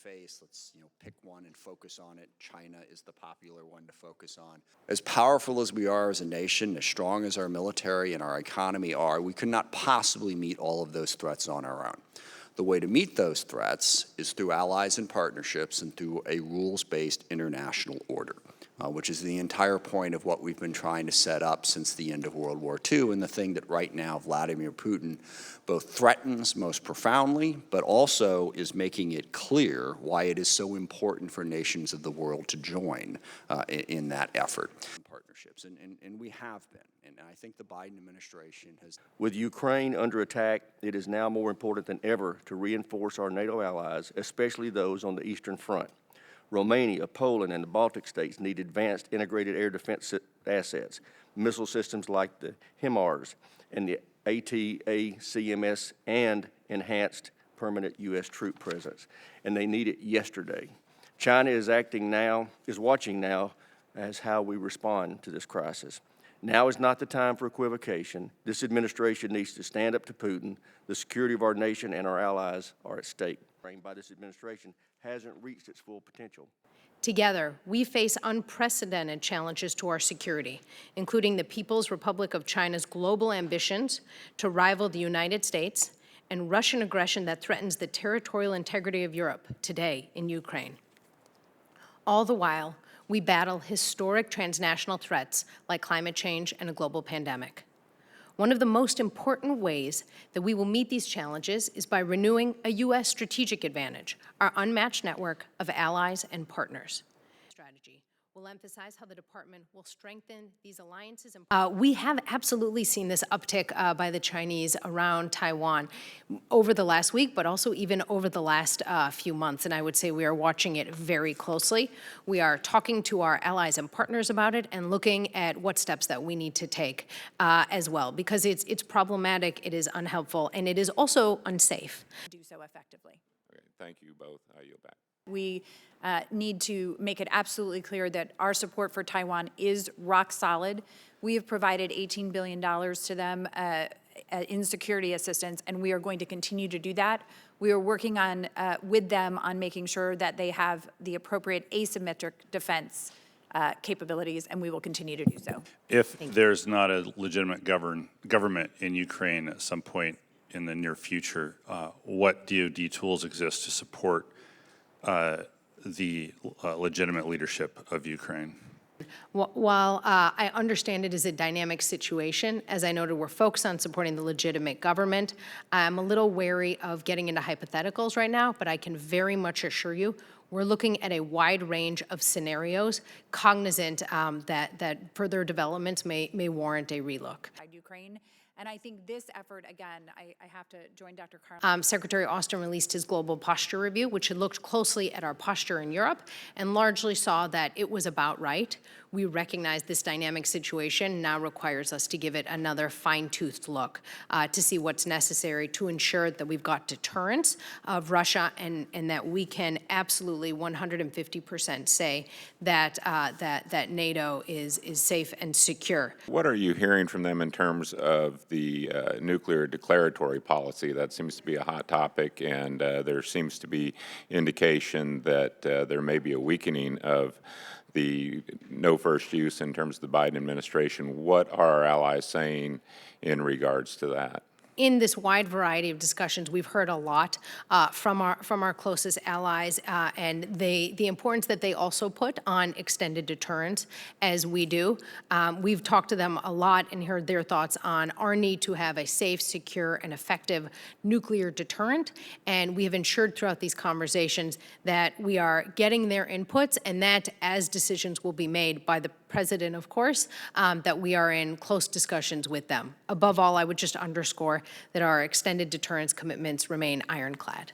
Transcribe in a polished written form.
face. Let's, pick one and focus on it. China is the popular one to focus on. As powerful as we are as a nation, as strong as our military and our economy are, we could not possibly meet all of those threats on our own. The way to meet those threats is through allies and partnerships and through a rules-based international order, which is the entire point of what we've been trying to set up since the end of World War II, and the thing that right now Vladimir Putin both threatens most profoundly, but also is making it clear why it is so important for nations of the world to join in that effort. Partnerships, and we have been. And I think the Biden administration has. With Ukraine under attack, it is now more important than ever to reinforce our NATO allies, especially those on the Eastern Front. Romania, Poland, and the Baltic states need advanced integrated air defense assets, missile systems like the HIMARS and the ATACMS, and enhanced permanent U.S. troop presence. And they need it yesterday. China is watching now as how we respond to this crisis. Now is not the time for equivocation. This administration needs to stand up to Putin. The security of our nation and our allies are at stake. By this administration hasn't reached its full potential. Together, we face unprecedented challenges to our security, including the People's Republic of China's global ambitions to rival the United States and Russian aggression that threatens the territorial integrity of Europe today in Ukraine. All the while, we battle historic transnational threats like climate change and a global pandemic. One of the most important ways that we will meet these challenges is by renewing a U.S. strategic advantage, our unmatched network of allies and partners. Strategy will emphasize how the department will strengthen these alliances. We have absolutely seen this uptick by the Chinese around Taiwan over the last week, but also even over the last few months. And I would say we are watching it very closely. We are talking to our allies and partners about it and looking at what steps that we need to take as well, because it's problematic, it is unhelpful, and it is also unsafe. Do so effectively. Okay, thank you both. I yield back. We need to make it absolutely clear that our support for Taiwan is rock solid. We have provided $18 billion to them in security assistance, and we are going to continue to do that. We are working on with them on making sure that they have the appropriate asymmetric defense capabilities, and we will continue to do so. If there's not a legitimate government in Ukraine at some point in the near future, what DoD tools exist to support the legitimate leadership of Ukraine? While I understand it is a dynamic situation, as I noted, we're focused on supporting the legitimate government. I'm a little wary of getting into hypotheticals right now, but I can very much assure you we're looking at a wide range of scenarios, cognizant that further developments may warrant a relook. Ukraine. And I think this effort, again, I have to join Dr. Karlin. Secretary Austin released his global posture review, which had looked closely at our posture in Europe and largely saw that it was about right. We recognize this dynamic situation now requires us to give it another fine-toothed look to see what's necessary to ensure that we've got deterrence of Russia and that we can absolutely 150% say that that NATO is safe and secure. What are you hearing from them in terms of the nuclear declaratory policy? That seems to be a hot topic, and there seems to be indication that there may be a weakening of the no first use in terms of the Biden administration. What are our allies saying in regards to that? In this wide variety of discussions, we've heard a lot from our closest allies and the importance that they also put on extended deterrence, as we do. We've talked to them a lot and heard their thoughts on our need to have a safe, secure, and effective nuclear deterrent. And we have ensured throughout these conversations that we are getting their inputs, and that as decisions will be made by the President, of course, that we are in close discussions with them. Above all, I would just underscore that our extended deterrence commitments remain ironclad.